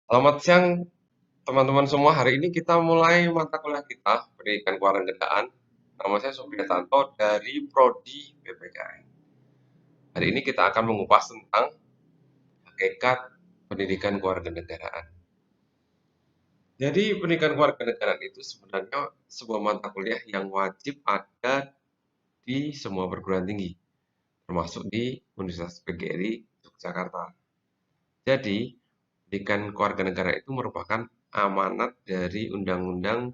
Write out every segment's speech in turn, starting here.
Selamat siang teman-teman semua. Hari ini kita mulai mata kuliah kita, Pendidikan Kewarganegaraan. Nama saya Supriyatanto dari Prodi PPKN. Hari ini kita akan mengupas tentang hakikat pendidikan kewarganegaraan. Jadi, pendidikan kewarganegaraan itu sebenarnya sebuah mata kuliah yang wajib ada di semua perguruan tinggi, termasuk di Universitas PGRI Yogyakarta. Jadi, pendidikan kewarganegaraan itu merupakan amanat dari Undang-Undang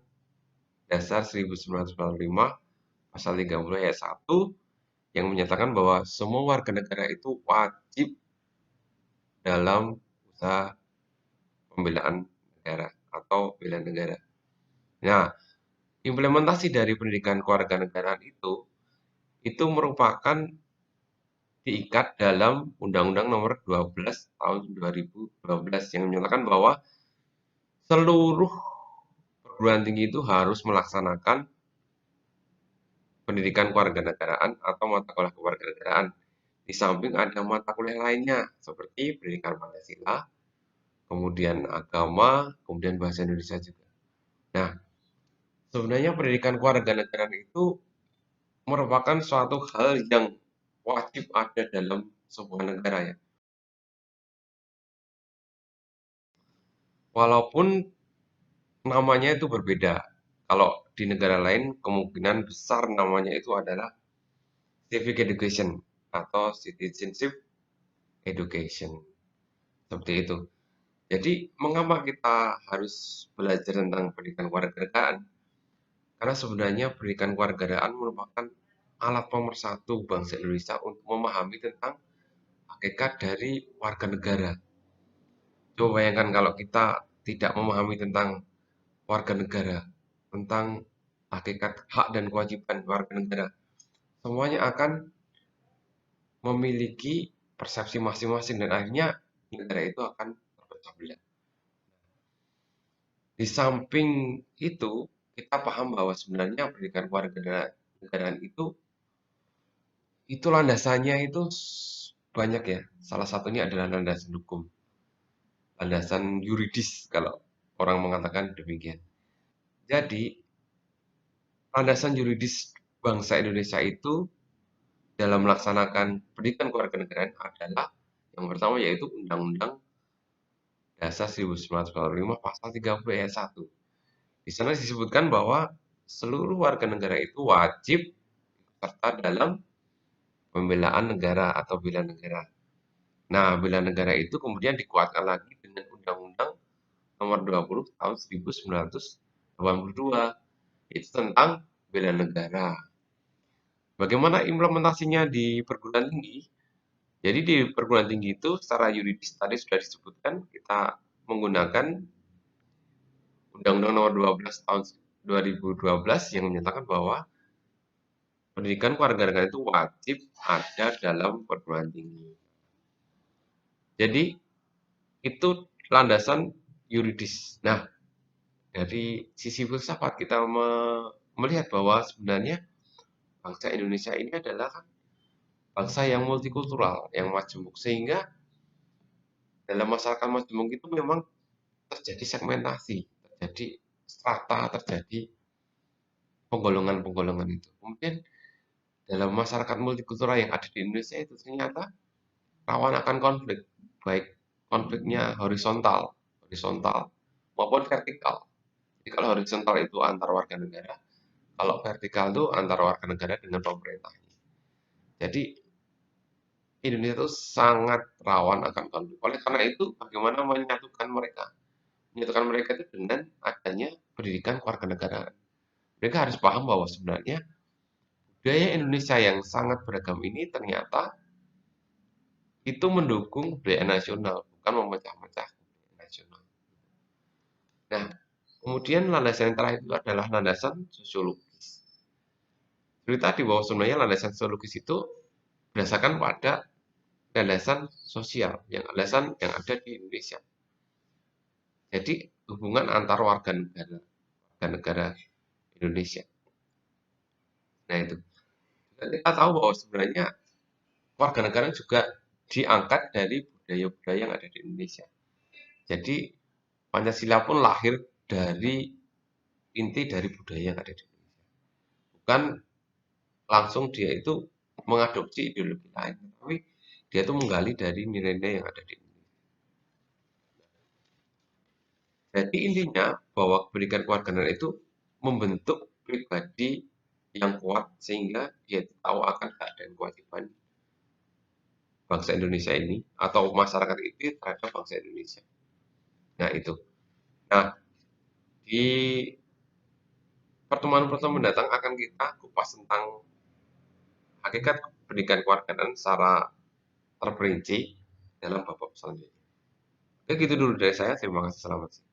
Dasar 1945 Pasal 30 ayat 1 yang menyatakan bahwa semua warga negara itu wajib dalam usaha pembelaan negara atau bela negara. Nah, implementasi dari pendidikan kewarganegaraan itu merupakan diikat dalam Undang-Undang Nomor 12 Tahun 2012 yang menyatakan bahwa seluruh perguruan tinggi itu harus melaksanakan pendidikan kewarganegaraan atau mata kuliah kewarganegaraan. Di samping ada mata kuliah lainnya seperti pendidikan Pancasila, kemudian agama, kemudian bahasa Indonesia juga. Nah, sebenarnya pendidikan kewarganegaraan itu merupakan suatu hal yang wajib ada dalam sebuah negara ya. Walaupun namanya itu berbeda. Kalau di negara lain kemungkinan besar namanya itu adalah civic education atau citizenship education. Seperti itu. Jadi, mengapa kita harus belajar tentang pendidikan kewarganegaraan? Karena sebenarnya pendidikan kewarganegaraan merupakan alat pemersatu bangsa Indonesia untuk memahami tentang hakikat dari warga negara. Coba bayangkan kalau kita tidak memahami tentang warga negara, tentang hakikat hak dan kewajiban warga negara, semuanya akan memiliki persepsi masing-masing dan akhirnya negara itu akan terpecah belah. Di samping itu, kita paham bahwa sebenarnya pendidikan kewarganegaraan itu landasannya itu banyak ya. Salah satunya adalah landasan hukum, landasan yuridis kalau orang mengatakan demikian. Jadi, landasan yuridis bangsa Indonesia itu dalam melaksanakan pendidikan kewarganegaraan adalah yang pertama yaitu Undang-Undang Dasar 1945 Pasal 30 ayat 1. Di sana disebutkan bahwa seluruh warga negara itu wajib serta dalam pembelaan negara atau bela negara. Nah, bela negara itu kemudian dikuatkan lagi dengan Undang-Undang Nomor 20 Tahun 1982, itu tentang bela negara. Bagaimana implementasinya di perguruan tinggi? Jadi di perguruan tinggi itu secara yuridis tadi sudah disebutkan kita menggunakan Undang-Undang Nomor 12 Tahun 2012 yang menyatakan bahwa pendidikan kewarganegaraan itu wajib ada dalam perguruan tinggi. Jadi itu landasan yuridis. Nah, dari sisi filsafat kita melihat bahwa sebenarnya bangsa Indonesia ini adalah bangsa yang multikultural, yang majemuk, sehingga dalam masyarakat majemuk itu memang terjadi segmentasi, terjadi strata, terjadi penggolongan-penggolongan itu. Kemudian dalam masyarakat multikultural yang ada di Indonesia itu ternyata rawan akan konflik, baik konfliknya horizontal maupun vertikal. Jadi kalau horizontal itu antar warga negara, kalau vertikal itu antar warga negara dengan pemerintah. Jadi Indonesia itu sangat rawan akan konflik. Oleh karena itu, bagaimana menyatukan mereka? Menyatukan mereka itu dengan adanya pendidikan kewarganegaraan. Mereka harus paham bahwa sebenarnya budaya Indonesia yang sangat beragam ini ternyata itu mendukung budaya nasional, bukan memecah-mecah budaya nasional. Nah, kemudian landasan yang terakhir itu adalah landasan sosiologis. Seperti tadi bahwa sebenarnya landasan sosiologis itu berdasarkan pada landasan sosial, landasan yang ada di Indonesia. Jadi hubungan antar warga negara Indonesia. Nah itu. Dan kita tahu bahwa sebenarnya warga negara juga diangkat dari budaya-budaya yang ada di Indonesia. Jadi Pancasila pun lahir dari inti dari budaya yang ada di Indonesia. Bukan langsung dia itu mengadopsi ideologi lain, tapi dia itu menggali dari nilai-nilai yang ada di Indonesia. Jadi intinya bahwa pendidikan kewarganegaraan itu membentuk pribadi yang kuat sehingga dia tahu akan hak dan kewajiban bangsa Indonesia ini atau masyarakat itu terhadap bangsa Indonesia. Nah itu. Nah di pertemuan-pertemuan mendatang akan kita kupas tentang hakikat pendidikan kewarganegaraan secara terperinci dalam bab selanjutnya. Oke gitu dulu dari saya. Terima kasih. Selamat.